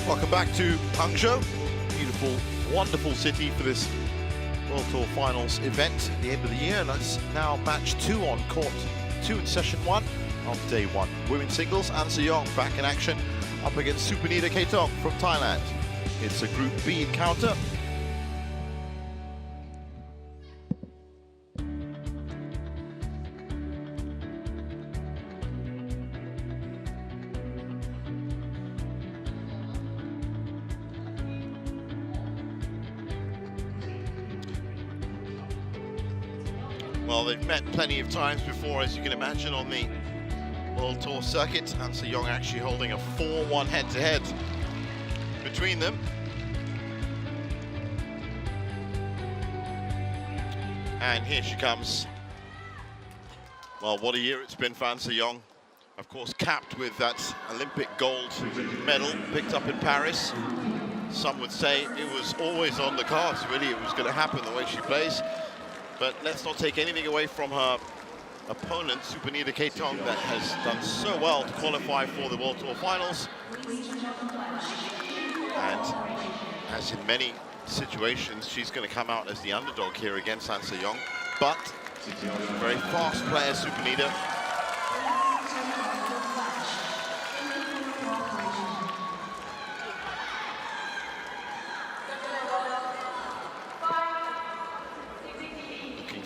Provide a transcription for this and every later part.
Welcome back to Hangzhou. Beautiful, wonderful city for this World Tour Finals event at the end of the year. And that's now match 2 on court 2 in session 1 of day 1. Women's singles, An Se-young back in action up against Supanida Katethong from Thailand. It's a Group B encounter. Well, they've met plenty of times before, as you can imagine, on the World Tour circuit. An Se-young actually holding a 4-1 head-to-head between them. And here she comes. Well, what a year it's been for An Se-young. Of course, capped with that Olympic gold medal picked up in Paris. Some would say it was always on the cards, really. It was going to happen the way she plays. But let's not take anything away from her opponent, Supanida Katethong, that has done so well to qualify for the World Tour Finals. And as in many situations, she's going to come out as the underdog here against An Se-young. But very fast player, Supanida.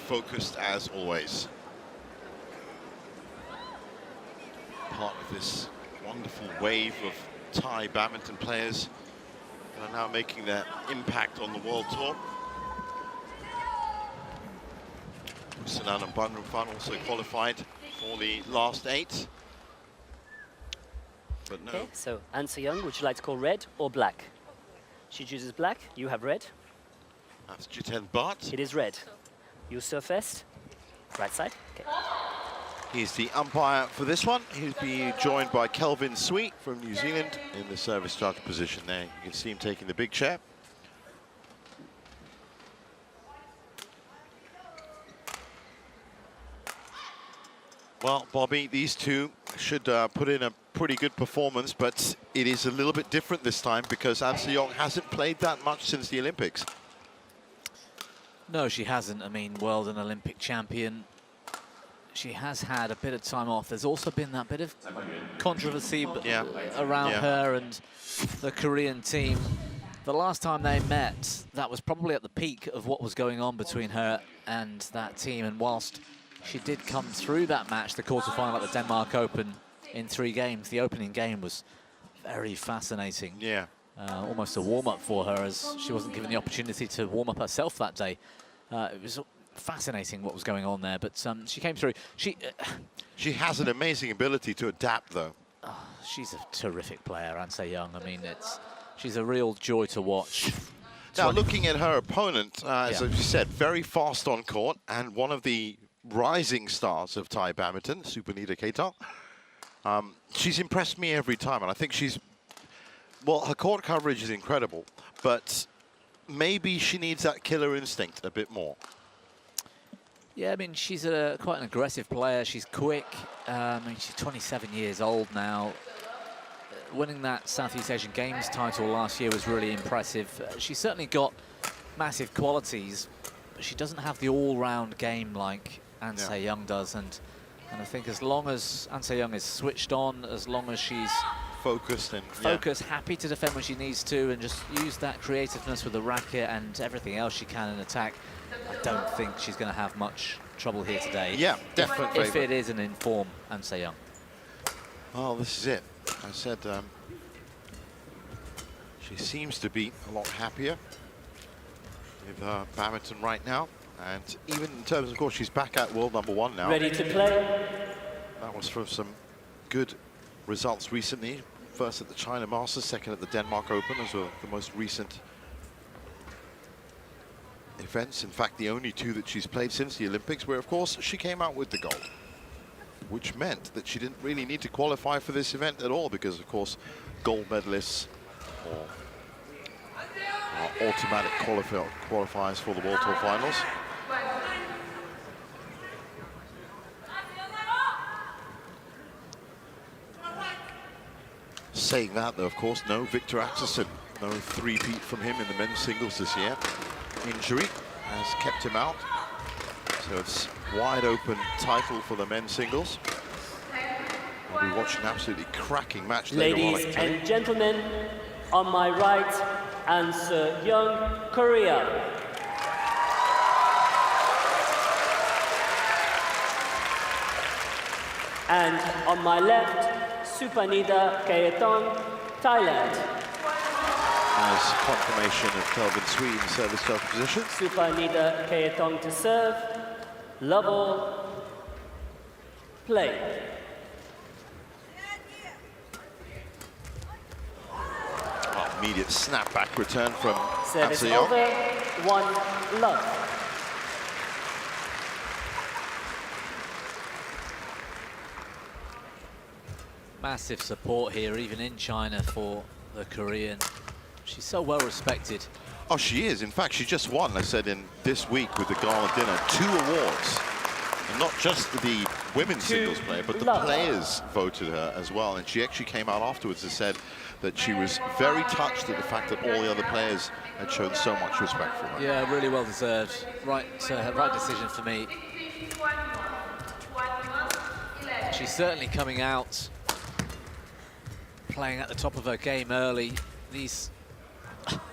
Focused as always. Part of this wonderful wave of Thai badminton players that are now making their impact on the World Tour. Sanan and Banrufan also qualified for the last 8. But no. Okay, so An Se-young, would you like to call red or black? She chooses black, you have red. That's Jiten Bhatt. It is red. You serve first. Right side. Okay. He's the umpire for this one. He'll be joined by Kelvin Sweet from New Zealand in the service judge position there. You can see him taking the big chair. Well, Bobby, these two should put in a pretty good performance, but it is a little bit different this time because An Se-young hasn't played that much since the Olympics. No, she hasn't. I mean, world and Olympic champion. She has had a bit of time off. There's also been that bit of controversy around her and the Korean team. The last time they met, that was probably at the peak of what was going on between her and that team. And whilst she did come through that match, the quarterfinal at the Denmark Open in 3 games, the opening game was very fascinating. Yeah. Almost a warm-up for her, as she wasn't given the opportunity to warm up herself that day. It was fascinating what was going on there, but she came through. She has an amazing ability to adapt, though. Oh, she's a terrific player, An Se-young. I mean, she's a real joy to watch. Now, looking at her opponent, as you said, very fast on court, and one of the rising stars of Thai badminton, Supanida Katethong. She's impressed me every time, and I think she's... Well, her court coverage is incredible, but maybe she needs that killer instinct a bit more. Yeah, I mean, she's quite an aggressive player. She's quick. I mean, she's 27 years old now. Winning that Southeast Asian Games title last year was really impressive. She's certainly got massive qualities, but she doesn't have the all-round game like An Se-young does. And I think as long as An Se-young is switched on, as long as she's focused and happy to defend when she needs to, and just use that creativeness with the racket and everything else she can in attack, I don't think she's going to have much trouble here today. Yeah, definitely. If it is an in-form An Se-young. Well, this is it. I said she seems to be a lot happier with badminton right now, and even in terms, of course, she's back at world #1 now. Ready to play. That was from some good results recently. First at the China Masters, second at the Denmark Open, as well, the most recent events. In fact, the only 2 that she's played since the Olympics, where, of course, she came out with the gold, which meant that she didn't really need to qualify for this event at all, because, of course, gold medalists are automatic qualifiers for the World Tour Finals. Saying that, though, of course, no Victor Axelsen, no three-peat from him in the men's singles this year. Injury has kept him out. So it's wide open title for the men's singles. We'll be watching an absolutely cracking match later on. Ladies and gentlemen, on my right, An Se-young, Korea. And on my left, Supanida Katethong, Thailand. As confirmation of Kelvin Sweden service serve position. Supanida Katethong to serve. Love all. Play. Immediate snapback return from Service An Se-young. over. 1 love. Massive support here, even in China, for the Korean. She's so well respected. Oh, she is. In fact, she just won, I said, in this week with the gala dinner, 2 awards. And not just the women's singles player, but the players voted her as well. And she actually came out afterwards and said that she was very touched at the fact that all the other players had shown so much respect for her. Yeah, really well deserved. Right decision for me. She's certainly coming out playing at the top of her game early.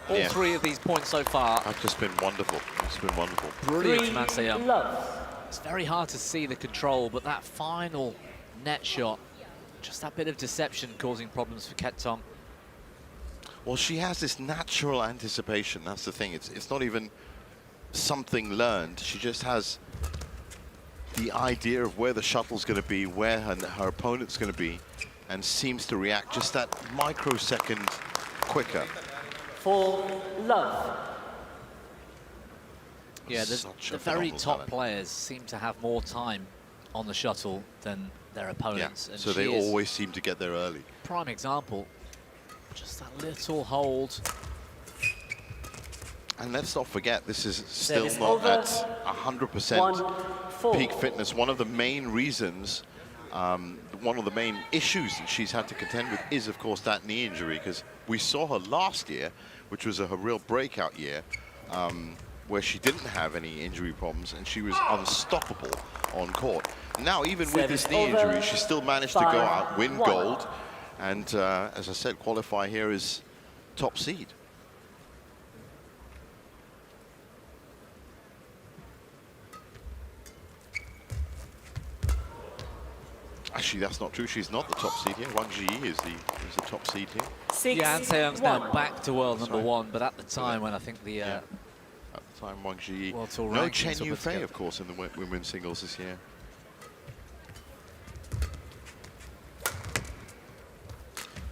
All 3 of these points so far have just been wonderful. It's been wonderful. Brilliant from An Se-young. It's very hard to see the control, but that final net shot, just that bit of deception causing problems for Katethong. Well, she has this natural anticipation. That's the thing. It's not even something learned. She just has the idea of where the shuttle's going to be, where her opponent's going to be, and seems to react just that microsecond quicker. 4 love. Yeah, the very top players seem to have more time on the shuttle than their opponents. Yeah, and so they always seem to get there early. Prime example, just that little hold. And let's not forget, this is still not at 100% peak fitness. One of the main reasons, one of the main issues that she's had to contend with is, of course, that knee injury, because we saw her last year, which was her real breakout year, where she didn't have any injury problems and she was unstoppable on court. Now, even with this knee injury, she still managed to go out, win gold, and as I said, qualify here as top seed. Actually, that's not true. She's not the top seed here. Wang Zhiyi is the top seed here. Yeah, An Se-young's now back to world number 1, but at the time when I think the at the time Wang Zhiyi, World Tour no Chen Yufei, of course, in the women's singles this year.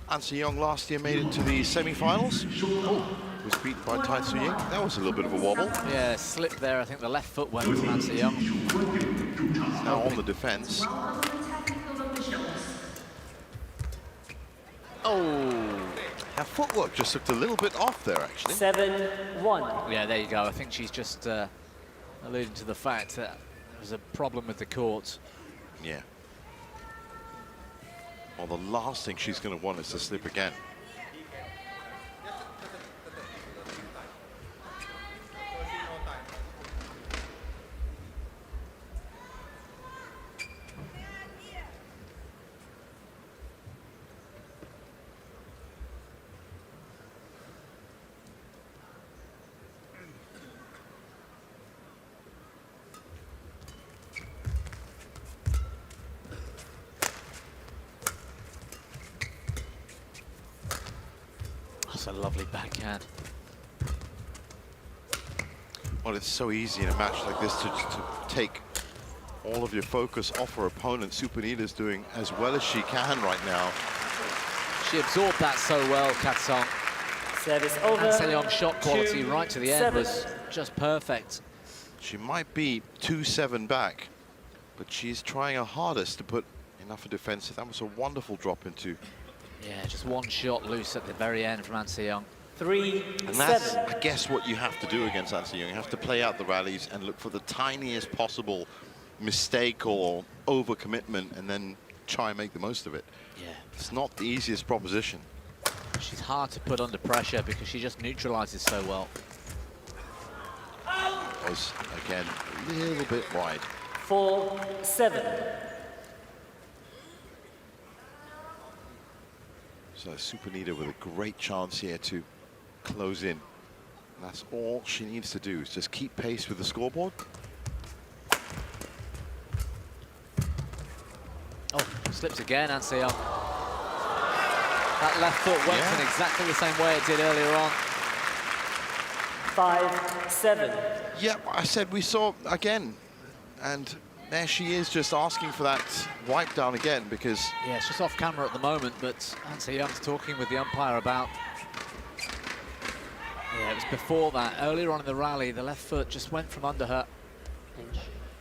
An Se-young last year made it to the semi-finals. Was beaten by Tai Tzu-Ying. That was a little bit of a wobble. Yeah, slip there. I think the left foot went from An Se-young. Now on the defense. Oh, her footwork just looked a little bit off there, actually. 7-1. Yeah, there you go. I think she's just alluding to the fact that there was a problem with the court. Yeah. Well, the last thing she's going to want is to slip again. That's a lovely backhand. Well, it's so easy in a match like this to take all of your focus off her opponent. Supanida's doing as well as she can right now. She absorbed that so well, Katethong. Service over. An Se-young's shot quality right to the end was just perfect. She might be 2-7 back, but she's trying her hardest to put enough of defense. That was a wonderful drop into. Yeah, just one shot loose at the very end from An Se-young. 3-7. And that's, I guess, what you have to do against An Se-young. You have to play out the rallies and look for the tiniest possible mistake or overcommitment and then try and make the most of it. Yeah. It's not the easiest proposition. she's hard to put under pressure because she just neutralizes so well. Was, again, a little bit wide. 4-7. So Supanida with a great chance here to close in. And that's all she needs to do, is just keep pace with the scoreboard. Oh, slips again, An Se-young. That left foot went in exactly the same way it did earlier on. 5-7. Yeah, I said we saw again, and there she is just asking for that wipe down again because... Yeah, it's just off camera at the moment, but An Se-young's talking with the umpire about... Yeah, it was before that. Earlier on in the rally, the left foot just went from under her.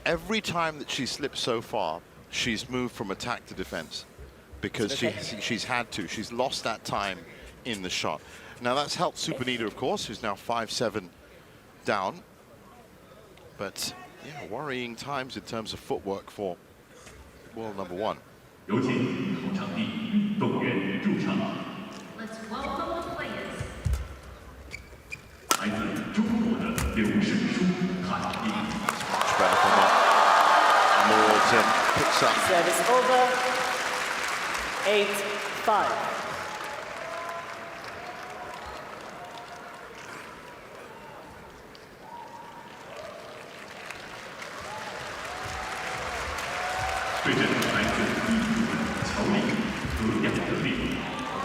Every time that she slipped so far, she's moved from attack to defense because she's had to. She's lost that time in the shot. Now, that's helped Supanida, of course, who's now 5-7 down. But, yeah, worrying times in terms of footwork for world number one. Let's welcome the players. Much better from Morton. Picks up. Service over. 8-5.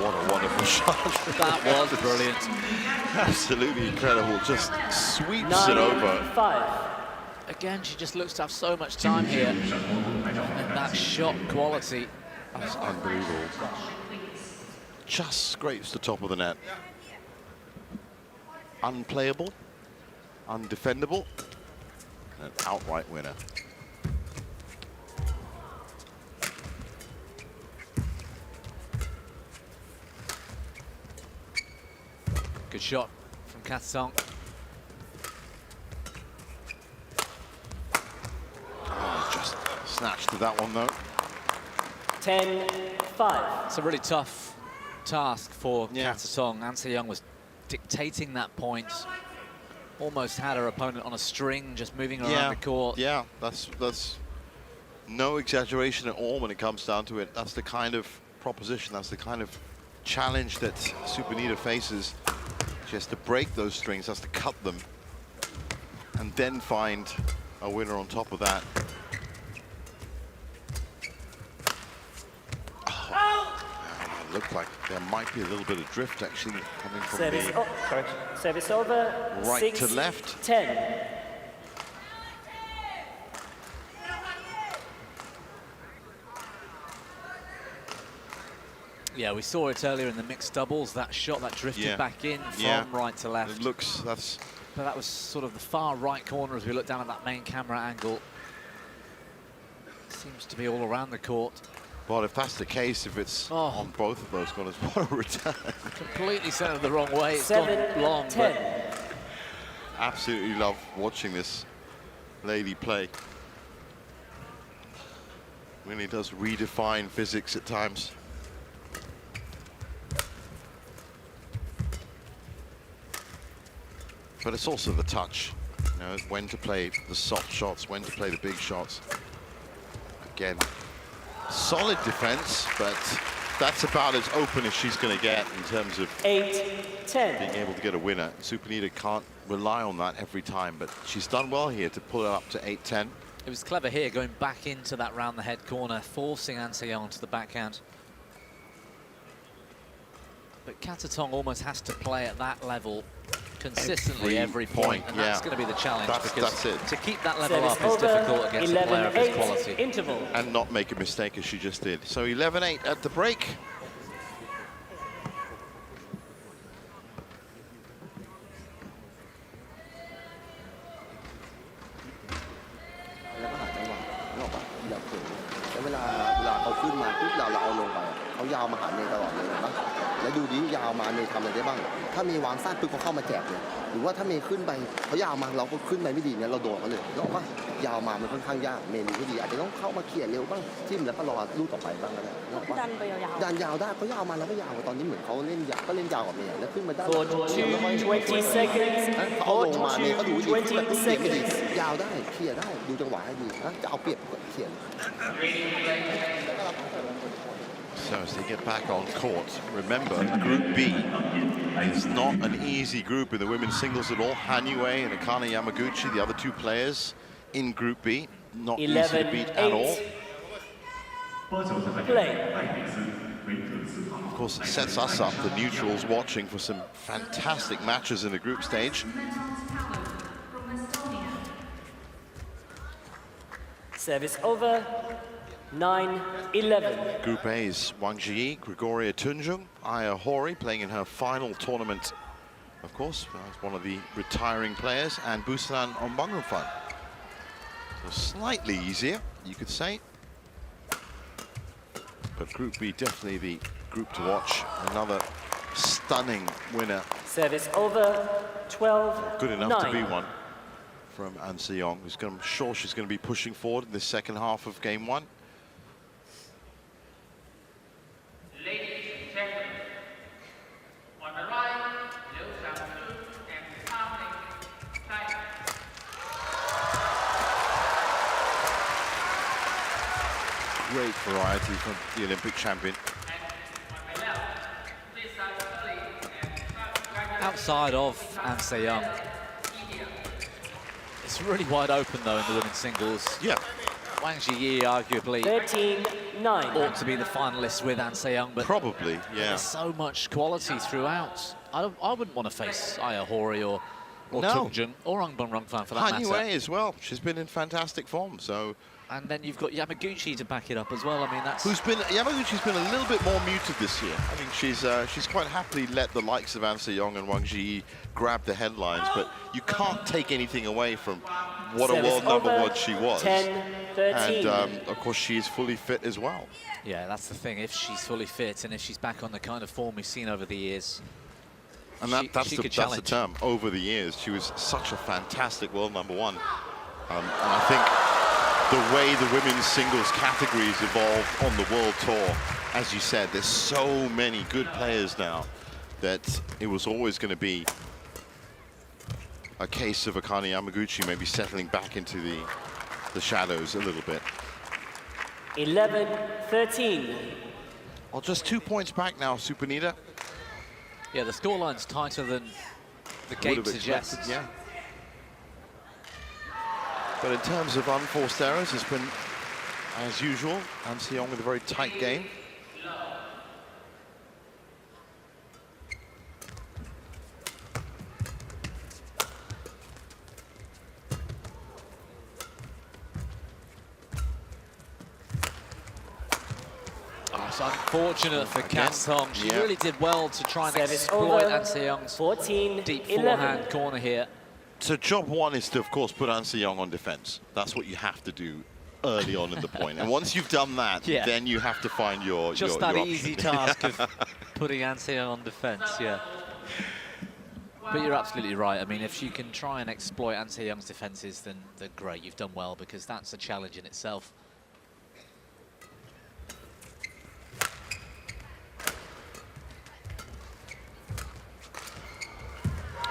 What a wonderful shot. That was brilliant. Absolutely incredible. Just sweeps it over. 9-5. Again, she just looks to have so much time here. And that shot quality. That's unbelievable. Just scrapes the top of the net. Unplayable, undefendable, and an outright winner. Good shot from Katethong. Oh, just snatched to that one though. 10-5. It's a really tough task for Katethong. An Se-young was dictating that point. Almost had her opponent on a string, just moving around the court. Yeah, that's no exaggeration at all when it comes down to it. That's the kind of proposition, that's the kind of challenge that Supanida faces. She has to break those strings, has to cut them, and then find a winner on top of that. Oh, it looked like there might be a little bit of drift actually coming from Service over. right to left. 6-10. Yeah, we saw it earlier in the mixed doubles, that shot that drifted back in from right to left. It looks, but that was sort of the far right corner as we look down at that main camera angle. Seems to be all around the court. Well, if that's the case, if it's on both of those corners, what a return. Completely centered the wrong way. It's gone long, but absolutely love watching this lady play. Really does redefine physics at times. But it's also the touch, you know, when to play the soft shots, when to play the big shots. Again, solid defense, but that's about as open as she's going to get in terms of 8-10. being able to get a winner. Supanida can't rely on that every time, but she's done well here to pull it up to 8-10. it was clever here, going back into that round the head corner, forcing An Se-young to the backhand. But Katethong almost has to play at that level consistently every point, and that's going to be the challenge. That's it. To keep that level up is difficult against a player of his quality. Interval. And not make a mistake as she just did. So 11-8 at the break. แล้วดูดิยาวมาเมย์ทำอะไรได้บ้างถ้าเมย์วางสั้นปุ๊บเขาเข้ามาแจกเลยหรือว่าถ้าเมย์ขึ้นไปเขายาวมาเราก็ขึ้นไปไม่ดีเนี่ยเราโดนเขาเลยแล้วว่ายาวมามันค่อนข้างยากเมย์ดูไม่ดีอาจจะต้องเข้ามาเขี่ยเร็วบ้างจิ้มแล้วก็รอลูกต่อไปบ้างก็ได้ดันไปยาวดันยาวได้เขายาวมาแล้วก็ยาวตอนนี้เหมือนเขาเล่นยาวก็เล่นยาวกับเมย์แล้วขึ้นมาได้ 20 seconds. เขาลงมาเมย์เขาดูดี 20 seconds. ยาวได้เขี่ยได้ดูจังหวะให้ดีนะจะเอาเปรียบเขี่ย So as they get back on court, remember Group B is not an easy group in the women's singles at all. Hanue and Akane Yamaguchi, the other two players in Group B, not easy to beat at all. Play. Of course, it sets us up, the neutrals, watching for some fantastic matches in the group stage. Service over. 9-11. Group A's Wang Zhiyi, Gregoria Tunjung, Aya Hori playing in her final tournament, of course, as one of the retiring players, and Busan Ombangufan. So slightly easier, you could say. But Group B definitely the group to watch. Another stunning winner. Service over. 12-9. Good enough to be one from An Se-young, who's going, I'm sure she's going to be pushing forward in the second half of game one. Great variety from the Olympic champion. Outside of An Se-young, it's really wide open though in the women's singles. Yeah. Wang Zhiyi arguably 13-9. ought to be the finalist with An Se-young, but probably, yeah. There's so much quality throughout. I wouldn't want to face Aya Hori or Tunjung or Ombangufan for that matter. Hanue as well. She's been in fantastic form, so. And then you've got Yamaguchi to back it up as well. I mean, that's Yamaguchi's been a little bit more muted this year. I think she's quite happily let the likes of An Se-young and Wang Zhiyi grab the headlines, but you can't take anything away from what a world number one she was. 10-13. And of course, she is fully fit as well. Yeah, that's the thing. If she's fully fit and if she's back on the kind of form we've seen over the years, and that's the term, over the years. She was such a fantastic world number one. And I think the way the women's singles categories evolved on the World Tour, as you said, there's so many good players now that it was always going to be a case of Akane Yamaguchi maybe settling back into the shadows a little bit. 11-13. Well, just 2 points back now, Supanida. Yeah, the scoreline's tighter than the game suggests. Yeah. But in terms of unforced errors, it's been, as usual, An Se-young with a very tight game. Oh, it's unfortunate for Katethong. She really did well to try and Service exploit over. An Se-young's 14-11. deep forehand corner here. So job one is to, of course, put An Se-young on defense. That's what you have to do early on in the point. And once you've done that, then you have to find your that your easy option. task of putting An Se-young on defense, yeah. But you're absolutely right. I mean, if you can try and exploit An Se-young's defenses, then great, you've done well, because that's a challenge in itself.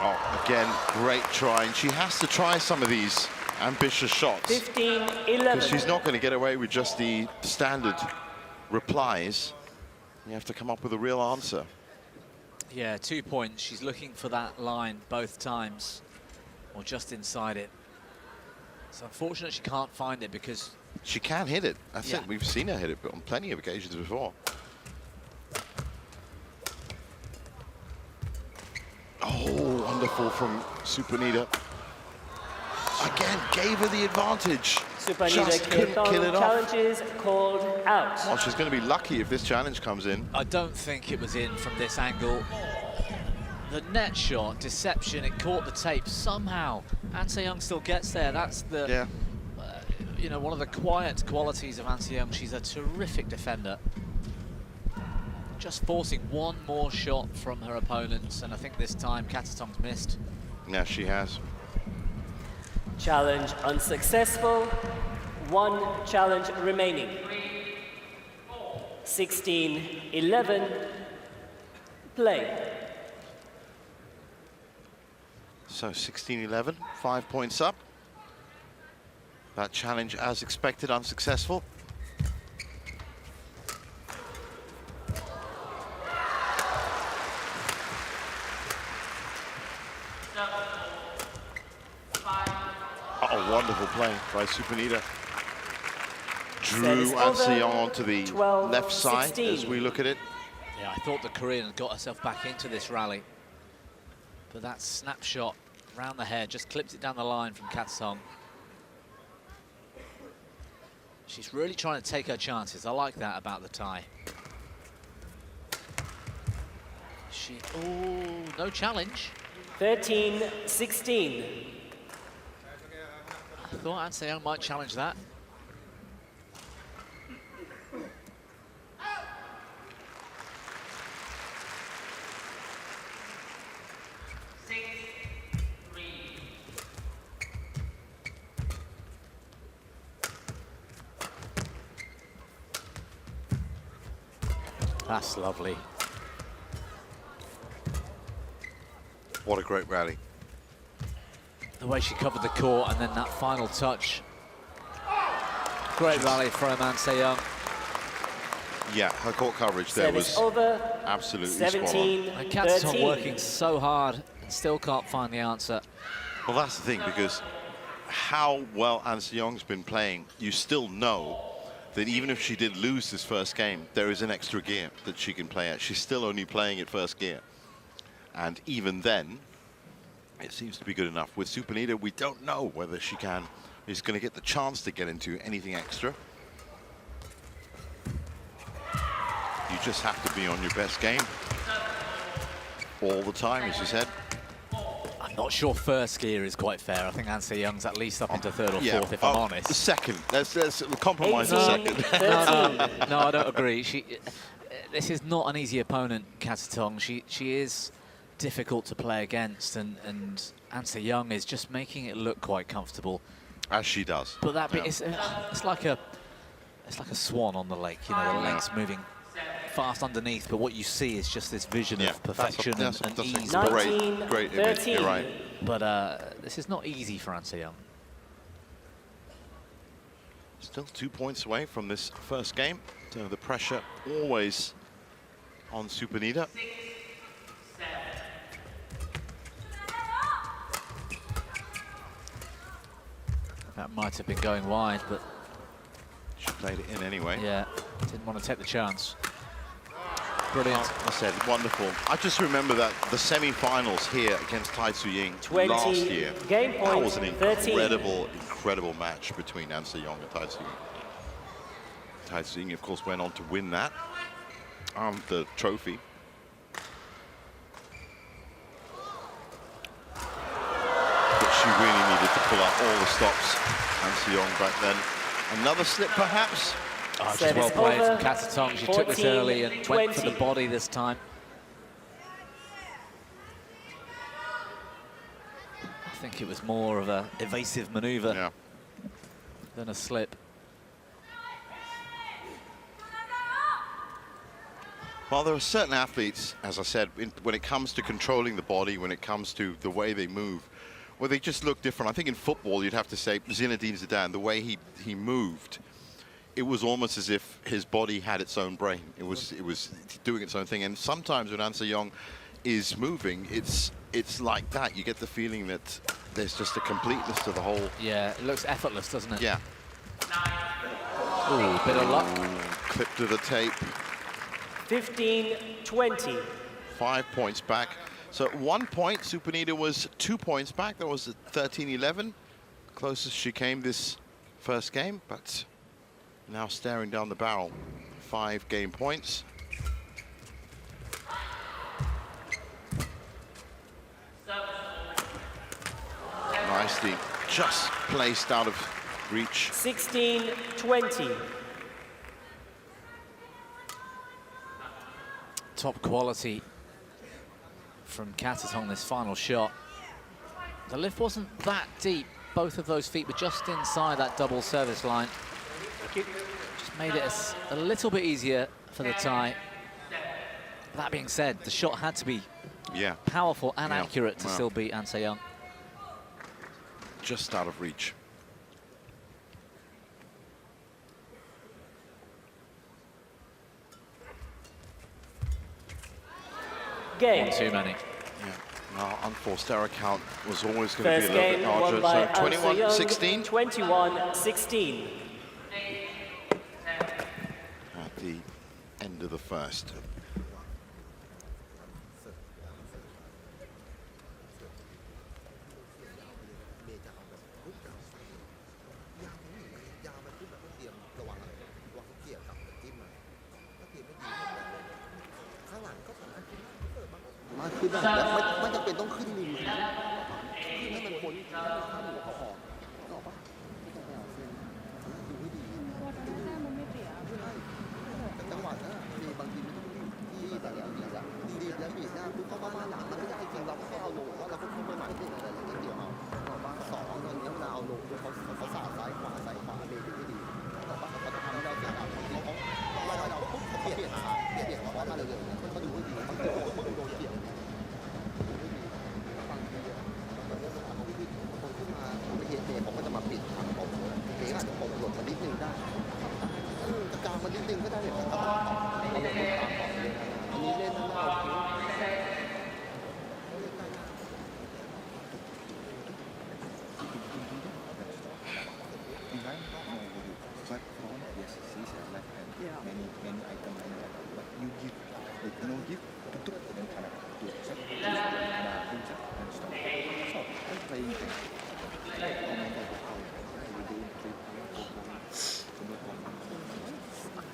Oh, again, great try. And she has to try some of these ambitious shots. 15-11. Because she's not going to get away with just the standard replies. You have to come up with a real answer. Yeah, 2 points. She's looking for that line both times, or just inside it. It's unfortunate she can't find it because... She can hit it. That's it. We've seen her hit it on plenty of occasions before. Oh, wonderful from Supanida. Again, gave her the advantage. Supanida Just couldn't kill it off. Challenges called out. Oh, she's going to be lucky if this challenge comes in. I don't think it was in from this angle. The net shot, deception, it caught the tape somehow. An Se-young still gets there. That's the, you know, one of the quiet qualities of An Se-young. She's a terrific defender. just forcing one more shot from her opponents, and I think this time Katethong's missed. Yeah, she has. Challenge unsuccessful. One challenge remaining. 16-11. Play. So 16-11, 5 points up. That challenge, as expected, unsuccessful. Oh, wonderful play by Supanida. Drew An-se-young onto the left side as we look at it. Yeah, I thought the Korean got herself back into this rally. But that snapshot round the head just clips it down the line from Katethong. She's really trying to take her chances. I like that about the Thai. Oh, no challenge. 13-16. I thought An-se-young might challenge that. That's lovely. What a great rally. The way she covered the court and then that final touch. Great rally from An-se-young. Yeah, her court coverage there was absolutely spot on. And Katethong working so hard and still can't find the answer. Well, that's the thing, because how well An-se-young's been playing, you still know that even if she did lose this first game, there is an extra gear that she can play at. She's still only playing at first gear. And even then, it seems to be good enough. With Supanida, we don't know whether is going to get the chance to get into anything extra. You just have to be on your best game all the time, as you said. I'm not sure first gear is quite fair. I think An-se-young's at least up into third or fourth, if I'm honest. The second. Let's compromise the second. No, I don't agree. This is not an easy opponent, Katethong. She is difficult to play against, and An-se-young is just making it look quite comfortable. As she does. But that bit, it's like a swan on the lake. You know, the lake's moving fast underneath, but what you see is just this vision of perfection and ease. Great image, you're right. But this is not easy for An-se-young. Still 2 points away from this first game. So the pressure always on Supanida. That might have been going wide, but she played it in anyway. Yeah, didn't want to take the chance. Brilliant. I said, wonderful. I just remember that the semi-finals here against Tai Tzu-ying last year, that was an incredible match between An-se-young and Tai Tzu-ying. Tai Tzu-ying, of course, went on to win that, the trophy. But she really needed to pull out all the stops, An-se-young back then. Another slip, perhaps? Oh, just well played from Katethong. She took this early and went for the body this time. I think it was more of an evasive maneuver than a slip. Well, there are certain athletes, as I said, when it comes to controlling the body, when it comes to the way they move, where they just look different. I think in football, you'd have to say Zinedine Zidane, the way he moved, it was almost as if his body had its own brain. It was doing its own thing. And sometimes when An-se-young is moving, it's like that. You get the feeling that there's just a completeness to the whole. Yeah, it looks effortless, doesn't it? Yeah. Ooh, bit of luck. Clip to the tape. 15-20. 5 points back. So at 1 point, Supanida was 2 points back. That was at 13-11. Closest she came this first game, but now staring down the barrel. 5 game points. Nicely just placed out of reach. 16-20. top quality from Katethong this final shot. The lift wasn't that deep. Both of those feet were just inside that double service line. Just made it a little bit easier for the tie. That being said, the shot had to be powerful and accurate to still beat An Se-young. Just out of reach. Game. One too many. Yeah. Now, unforced error count was always going to First be a little bit game won larger. by So An Se-young, 21-16. 21-16. At the end of the first.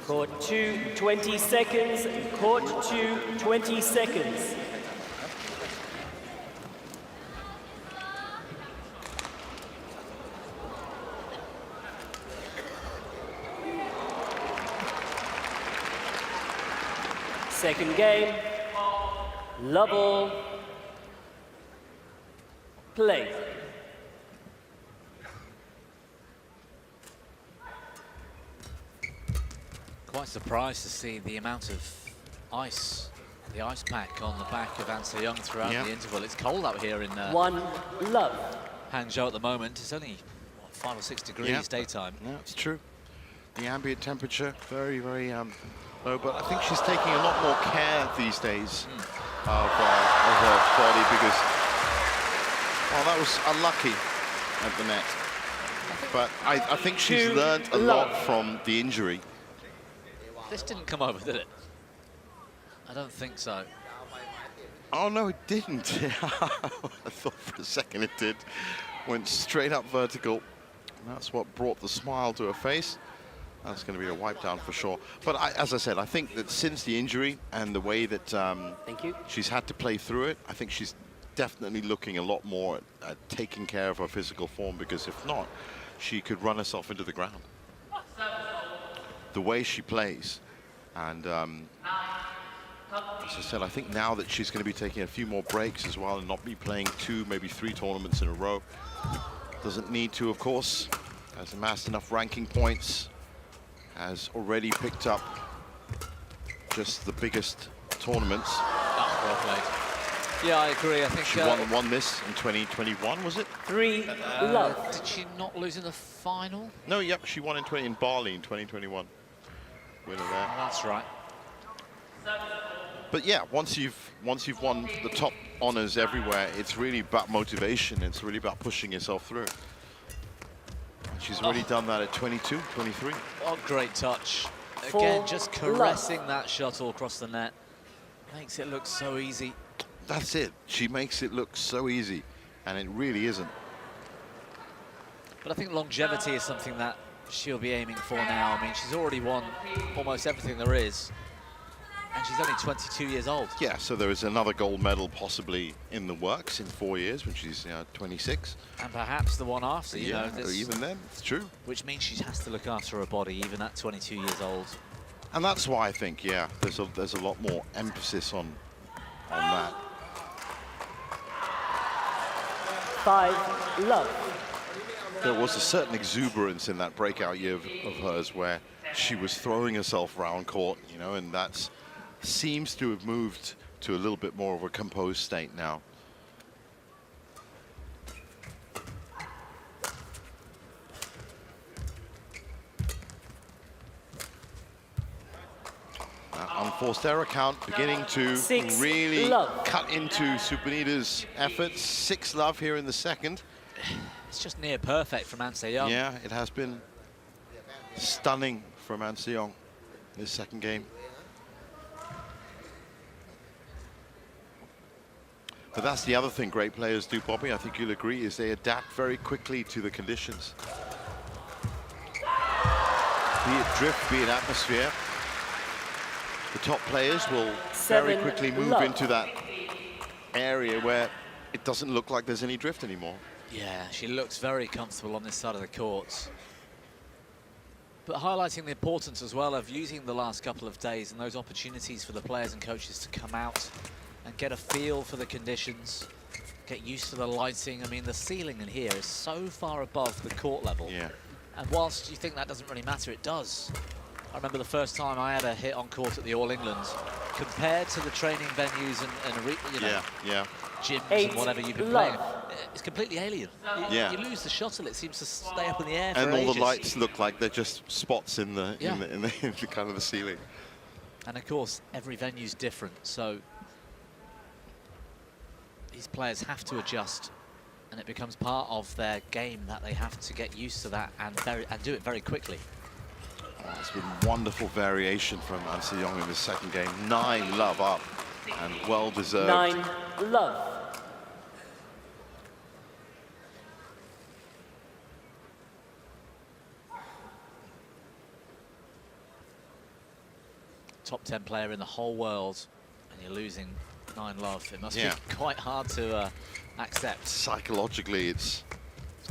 Court 2, 20 seconds. Court 2, 20 seconds. Second game. Level. Play. Quite surprised to see the amount of ice, the ice pack on the back of An Se-young throughout the interval. It's cold out here in One love. Hangzhou at the moment. It's only, what, 5 or 6 degrees daytime. Yeah, it's true. The ambient temperature, very, very low, but I think she's taking a lot more care these days of her body because, well, that was unlucky at the net. But I think she's learned a lot from the injury. This didn't come over, did it? I don't think so. Oh, no, it didn't. I thought for a second it did. Went straight up vertical. That's what brought the smile to her face. That's going to be a wipe down for sure. But as I said, I think that since the injury and the way that she's had to play through it, I think she's definitely looking a lot more at taking care of her physical form, because if not, she could run herself into the ground. The way she plays. And as I said, I think now that she's going to be taking a few more breaks as well and not be playing 2, maybe 3 tournaments in a row. Doesn't need to, of course. Has amassed enough ranking points. Has already picked up just the biggest tournaments. Oh, well played. Yeah, I agree. I think she won this in 2021, was it? 3 love. Did she not lose in the final? No, yep, she won in Bali in 2021. Winner there. Oh, that's right. But yeah, once you've won the top honors everywhere, it's really about motivation. It's really about pushing yourself through. And she's already done that at 22, 23. Oh, great touch. Again, just caressing that shuttle across the net. Makes it look so easy. That's it. She makes it look so easy, and it really isn't. But I think longevity is something that she'll be aiming for now. I mean, she's already won almost everything there is, and she's only 22 years old. Yeah, so there is another gold medal possibly in the works in 4 years when she's 26. And perhaps the one after, you know. Even then, it's true. Which means she has to look after her body even at 22 years old. And that's why I think, yeah, there's a lot more emphasis on that. 5-love. There was a certain exuberance in that breakout year of hers where she was throwing herself around court, you know, and that seems to have moved to a little bit more of a composed state now. Unforced error count beginning to really cut into Supanida's efforts. 6-love here in the second. It's just near perfect from An Se-young. Yeah, it has been stunning from An Se-young this second game. But that's the other thing great players do, Bobby, I think you'll agree, is they adapt very quickly to the conditions. Be it drift, be it atmosphere. The top players will very quickly move into that area where it doesn't look like there's any drift anymore. Yeah, she looks very comfortable on this side of the court. But highlighting the importance as well of using the last couple of days and those opportunities for the players and coaches to come out and get a feel for the conditions, get used to the lighting. I mean, the ceiling in here is so far above the court level. Yeah. And whilst you think that doesn't really matter, it does. I remember the first time I had a hit on court at the All England, compared to the training venues and you know, gyms and whatever you've been playing, it's completely alien. You lose the shuttle, it seems to stay up in the air for all ages. the lights look like they're just spots in the in the kind of the ceiling. And of course, every venue's different, so these players have to adjust, and it becomes part of their game that they have to get used to that and do it very quickly. It's been wonderful variation from An Se-young in the second game. 9-love up, and well deserved. 9-love. Top 10 player in the whole world, and you're losing 9-love. It must be quite hard to accept. Psychologically, it's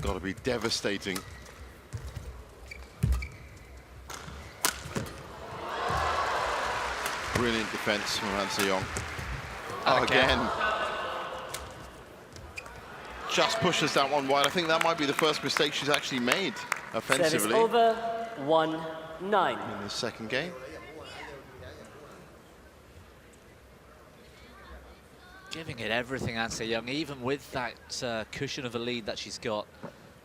got to be devastating. Brilliant defense from An Se-young. Again. Just pushes that one wide. I think that might be the first mistake she's actually made offensively. Service over, 1-9. In the second game. Giving it everything, An Se-young, even with that cushion of a lead that she's got.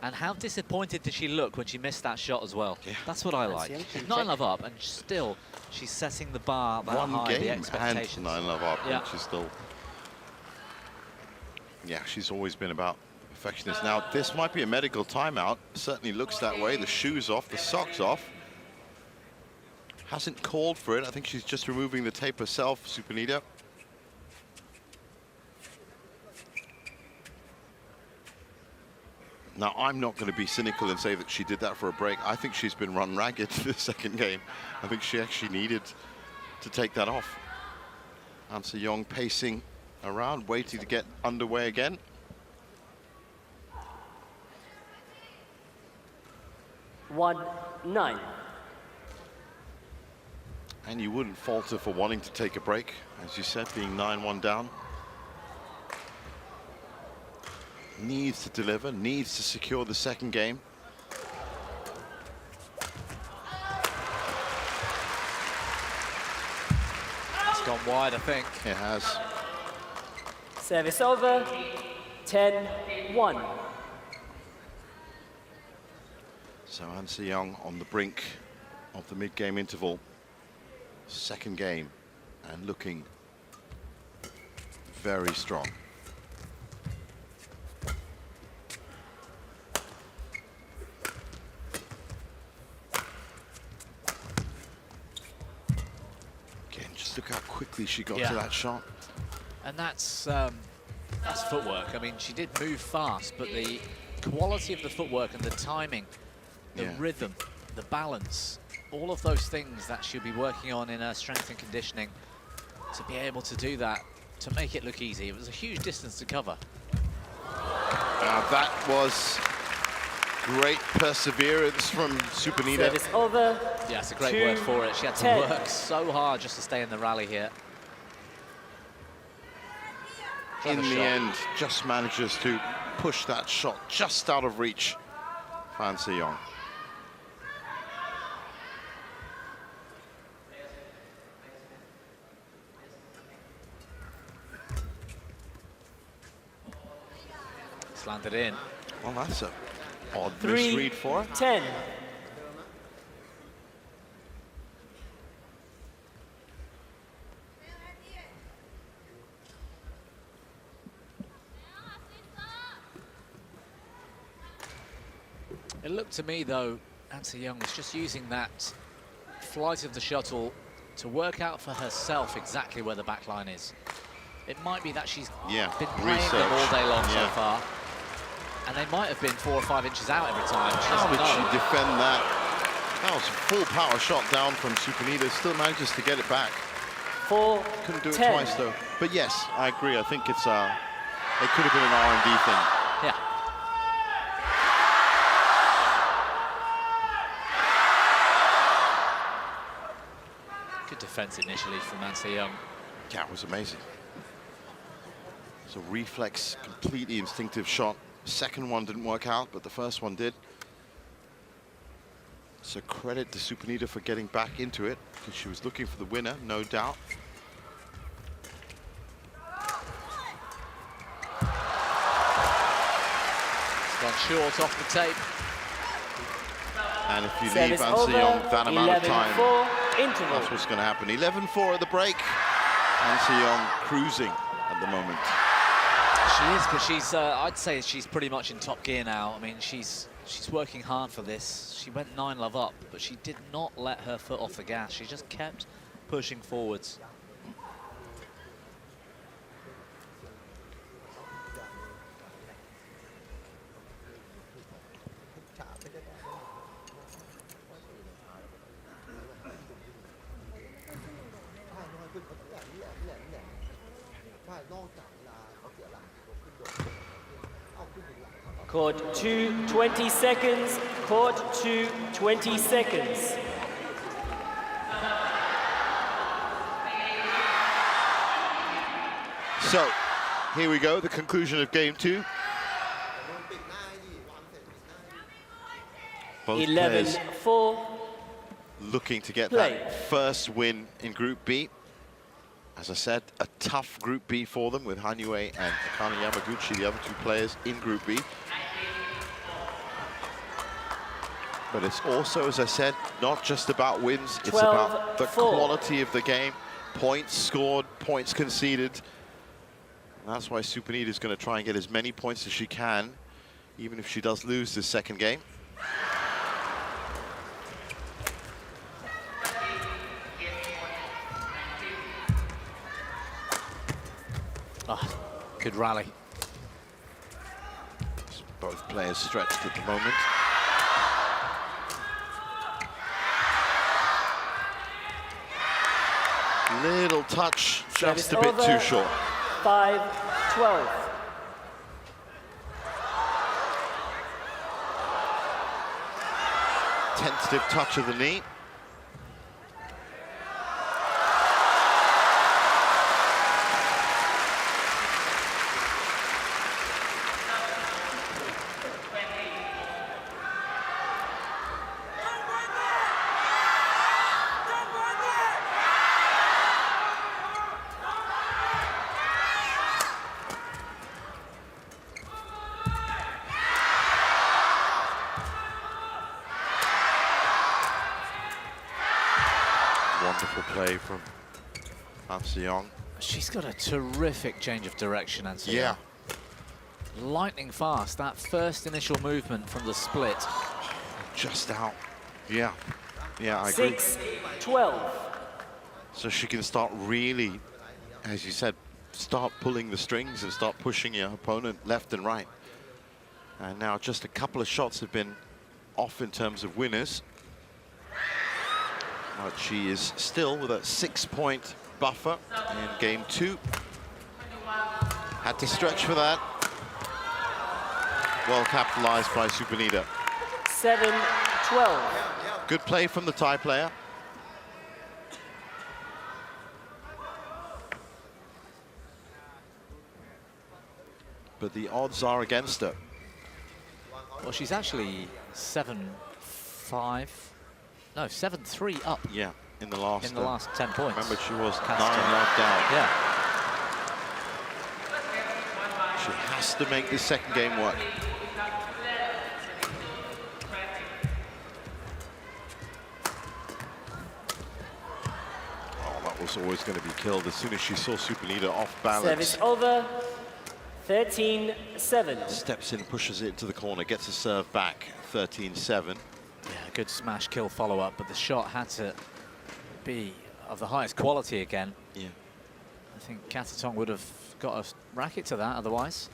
And how disappointed did she look when she missed that shot as well? Yeah. That's what I like. She's 9-love up, and still she's setting the bar that high, the expectations. And 9-love up, and she's still... Yeah, she's always been about perfectionist. Now, this might be a medical timeout. Certainly looks that way. The shoes off, the socks off. Hasn't called for it. I think she's just removing the tape herself, Supanida. Now, I'm not going to be cynical and say that she did that for a break. I think she's been run ragged the second game. I think she actually needed to take that off. An Se-young pacing around, waiting to get underway again. One, 9. And you wouldn't falter for wanting to take a break, as you said, being 9-1 down. Needs to deliver, needs to secure the second game. It's gone wide, I think. It has. Service over, 10-1. So An Se-young on the brink of the mid-game interval. Second game, and looking very strong. Look how quickly she got to that shot. And that's footwork. I mean, she did move fast, but the quality of the footwork and the timing, the rhythm, the balance, all of those things that she'll be working on in her strength and conditioning, to be able to do that, to make it look easy. It was a huge distance to cover. That was Great perseverance from Supanida. Service over. Yeah, it's a great word for it. She had to 10. work so hard just to stay in the rally here. In the end, just manages to push that shot just out of reach. Fan Se-young. It's landed in. Well, that's a odd misread for her. 10. It looked to me, though, Fan Se-young was just using that flight of the shuttle to work out for herself exactly where the back line is. It might be that she's been playing them all day long so far, and they might have been 4 or 5 inches out every time. How did she defend that? That was a full power shot down from Supanida. Still manages to get it back. 4. Couldn't do it 10. twice though. But yes, I agree. I think it's it could have been an R&D thing. Yeah. Good defense initially from Fan Se-young. Yeah, it was amazing. So reflex, completely instinctive shot. Second one didn't work out, but the first one did. So credit to Supanida for getting back into it, because she was looking for the winner, no doubt. It's gone short off the tape. And if you leave Service Fan over. Se-young that amount of time, 11-4. Interval. that's what's going to happen. 11-4 at the break. Fan Se-young cruising at the moment. She is, but she's, I'd say she's pretty much in top gear now. I mean, she's working hard for this. She went 9-love up, but she did not let her foot off the gas. She just kept pushing forwards. Court 2, 20 seconds. Court 2, 20 seconds. So, here we go, the conclusion of game 2. Both players 11-4. looking to get Play. that first win in Group B. As I said, a tough Group B for them with Hanue and Akane Yamaguchi, the other 2 players in Group B. But it's also, as I said, not just about wins, it's about the 12-4. quality of the game. Points scored, points conceded. And that's why Supanida is going to try and get as many points as she can, even if she does lose this second game. Oh, good rally. Both players stretched at the moment. Little touch, just a bit too short. 5-12. Tentative touch of the knee. Wonderful play from Fan Se-young. She's got a terrific change of direction, Fan Se-young. Yeah. Lightning fast, that first initial movement from the split. Just out. Yeah. Yeah, I agree. 6-12. So she can start really, as you said, start pulling the strings and start pushing your opponent left and right. And now just a couple of shots have been off in terms of winners. But she is still with a 6-point buffer in game 2. Had to stretch for that. Well capitalized by Supanida. 7-12. Good play from the Thai player. But the odds are against her. Well, she's actually 7-5. No, 7-3 up. Yeah, in the last 10 points. Remember, she was 9 Katethong. love down. Yeah. She has to make this second game work. Oh, that was always going to be killed as soon as she saw Supanida off balance. Service over. 13-7. Steps in, pushes it into the corner, gets a serve back. 13-7. Yeah, good smash kill follow-up, but the shot had to be of the highest quality again. Yeah. I think Katethong would have got a racket to that otherwise.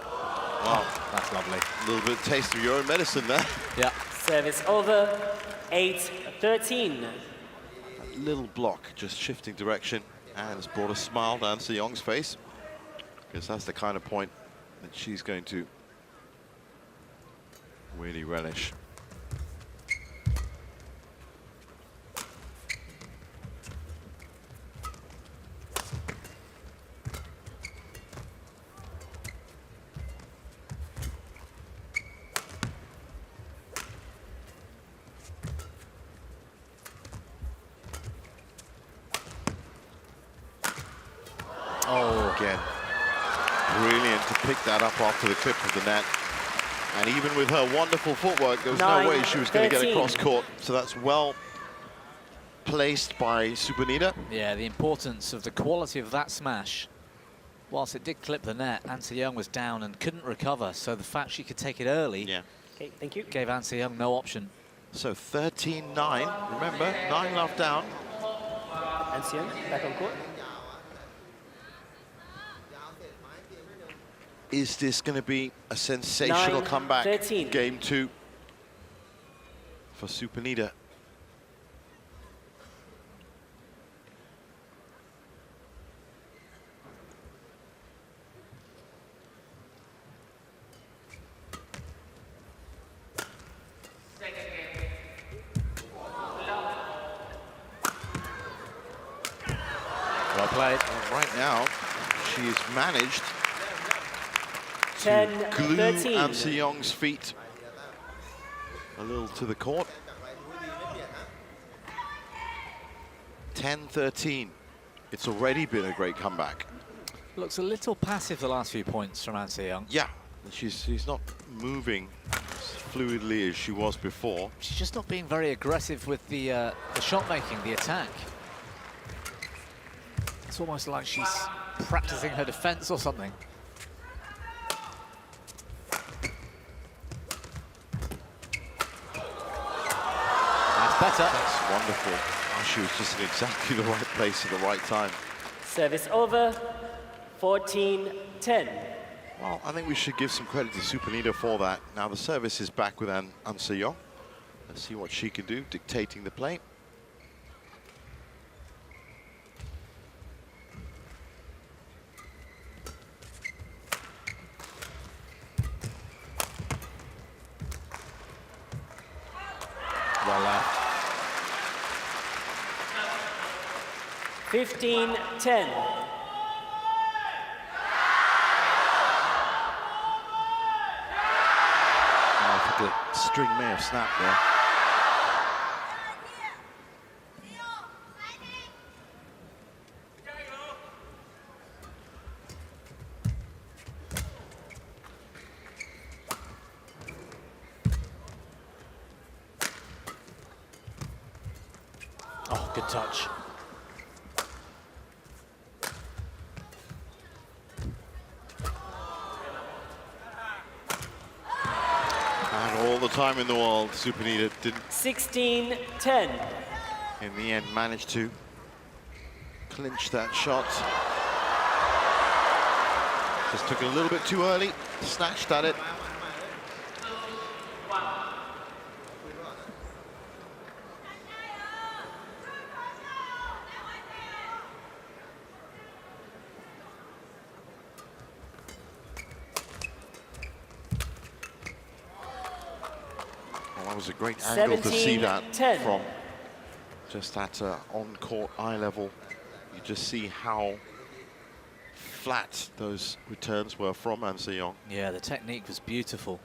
Wow, that's lovely. A little bit of taste of your own medicine there. Yeah. Service over. 8-13. That little block just shifting direction and has brought a smile down to Young's face, because that's the kind of point that she's going to really relish. Oh, again, brilliant to pick that up after the clip of the net. And even with her wonderful footwork, there was no way she was going to get across court. So that's well placed by Supanida. Yeah, the importance of the quality of that smash. Whilst it did clip the net, An Se-young was down and couldn't recover. So the fact she could take it early, Okay, thank you. gave An Se-young no option. So 13-9, remember, 9 love down. An Se-young back on court. Is this going to be a sensational comeback? 9-13. Game 2 for Supanida. Well played. And right now, she has managed to 10-13. glue An Se-young's feet a little to the court. 10-13. It's already been a great comeback. Looks a little passive the last few points from An Se-young. Yeah, she's not moving as fluidly as she was before. She's just not being very aggressive with the shot making, the attack. It's almost like she's practicing her defense or something. That's better. That's wonderful. Oh, she was just in exactly the right place at the right time. Service over. 14-10. Well, I think we should give some credit to Supanida for that. Now the service is back with An Se-young. Let's see what she can do, dictating the play. Well left. 15-10. I think the string may have snapped there. Oh, good touch. And all the time in the world, Supanida didn't, 16-10. in the end, manage to clinch that shot. Just took it a little bit too early, snatched at it. That was a great angle to see that 17-10. from just at on-court eye level. You just see how flat those returns were from An Se-young. Yeah, the technique was beautiful.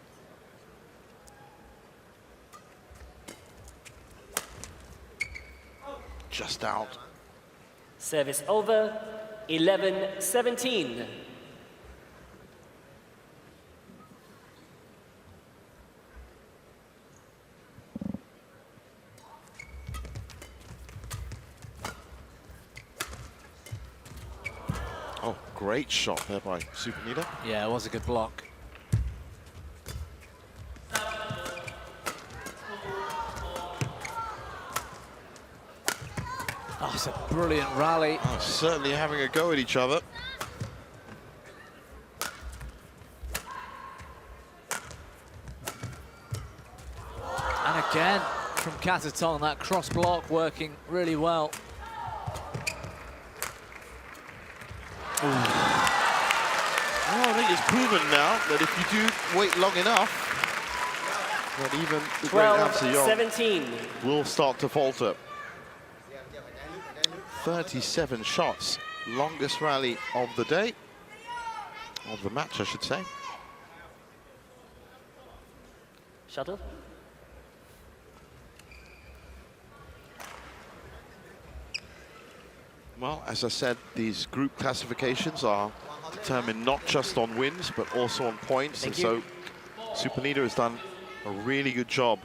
Just out. Service over, 11-17. Oh, great shot there by Supanida. Yeah, it was a good block. Oh, it's a brilliant rally. Oh, certainly having a go at each other. And again, from Katethong, that cross block working really well. Well, I think it's proven now that if you do wait long enough, that even the great An Se-young 12-17. will start to falter. 37 shots, longest rally of the day, of the match, I should say. Shuttle. Well, as I said, these group classifications are determined not just on wins, but also on points. Thank and you. so Supanida has done a really good job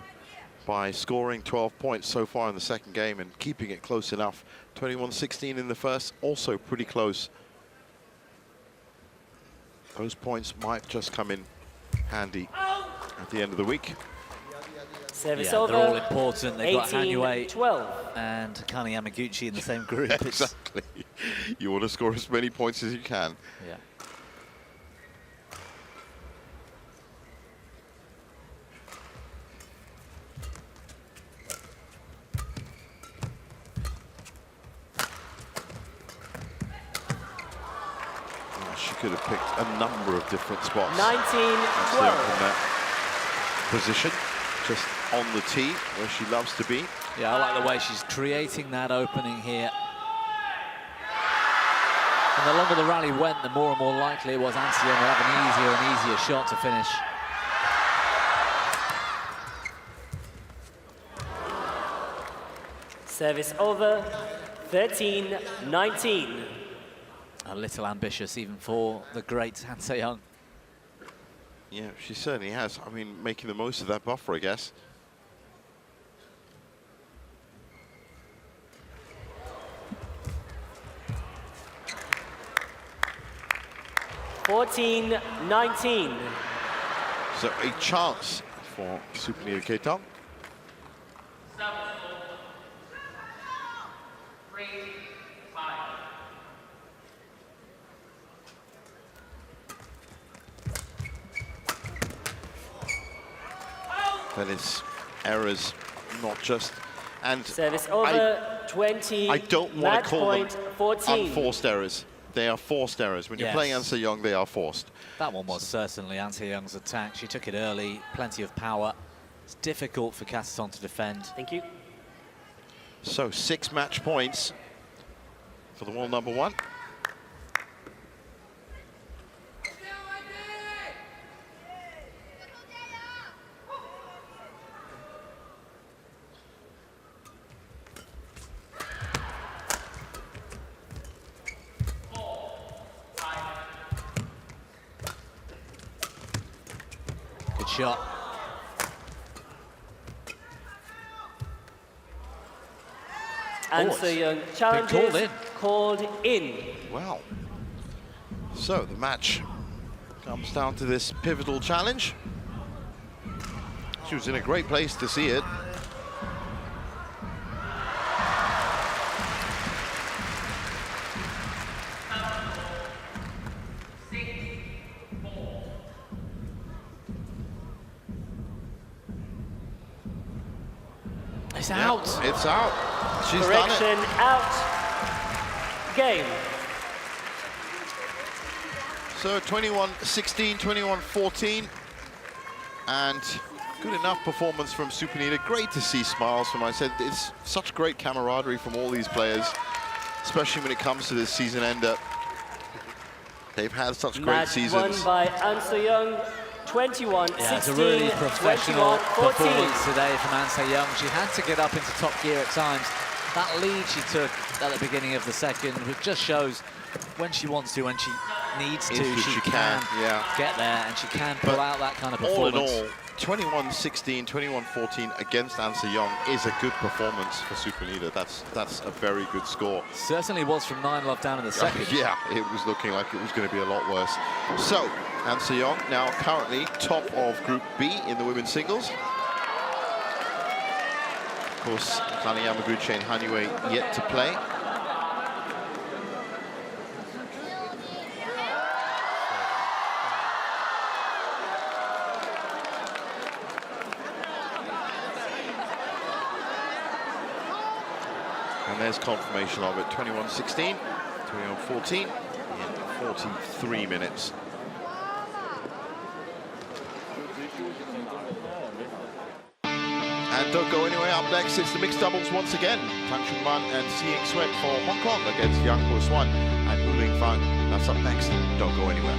by scoring 12 points so far in the second game and keeping it close enough. 21-16 in the first, also pretty close. Those points might just come in handy at the end of the week. Service Yeah, over, they're all important. They've got 18-12. and Kani Yamaguchi in the same group. Exactly. You want to score as many points as you can. Yeah. Oh, she could have picked a number of different spots. 19-12. In that position, just on the tee, where she loves to be. Yeah, I like the way she's creating that opening here. And the longer the rally went, the more and more likely it was An Se-young would have an easier and easier shot to finish. Service over, 13-19. A little ambitious even for the great An Se-young. Yeah, she certainly has. I mean, making the most of that buffer, I guess. Fourteen, 19. So a chance for Supanida Katethong. That is errors, not just, and Service over, 20. I don't want match to call point, them 14. unforced errors. They are forced errors. When you're Yes. playing An Se-young, they are forced. That one was certainly An Se-young's attack. She took it early, plenty of power. It's difficult for Katethong to defend. Thank you. So 6 match points for the world number 1. Good shot. An it's Se-young been challenges called in. Wow. So the match comes down to this pivotal challenge. She was in a great place to see it. It's out. It's out. She's Correction, done it. out. Game. So 21-16, 21-14. And Good enough performance from Supanida. Great to see smiles from, I said, it's such great camaraderie from all these players, especially when it comes to this season ender. They've had such great seasons. Won by An Young, 21-16, yeah, it's a really professional 21-14. performance today from An Young. She had to get up into top gear at times. That lead she took at the beginning of the second, which just shows when she wants to, when she needs to, she can get there, and she can pull out that kind of performance. All in all, 21-16, 21-14 against An Young is a good performance for Supanida. That's a very good score. Certainly was from 9-love down in the second. Yeah, it was looking like it was going to be a lot worse. So, An Young now currently top of Group B in the women's singles. Of course, Tani Yamaguchi and Haniwe yet to play. And there's confirmation of it, 21-16, 21-14 in 43 minutes. And don't go anywhere, up next it's the mixed doubles once again. Tang Chun-man and Si Ying-sweat for Hong Kong against Yang Ho-swan and Wu Ling-fang. That's up next, don't go anywhere.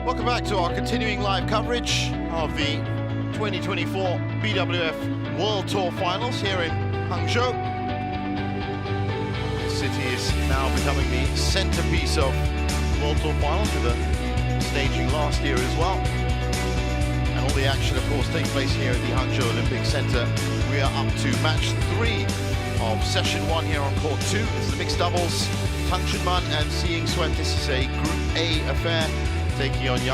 Welcome back to our continuing live coverage of the 2024 BWF World Tour Finals here in Hangzhou. The city is now becoming the centerpiece of World Tour Finals with a staging last year as well. And all the action, of course, takes place here at the Hangzhou Olympic Center. We are up to match 3 of session 1 here on court 2. It's the mixed doubles, Tang Chun-man and Si Ying-sweat. This is a Group A affair, taking on Yang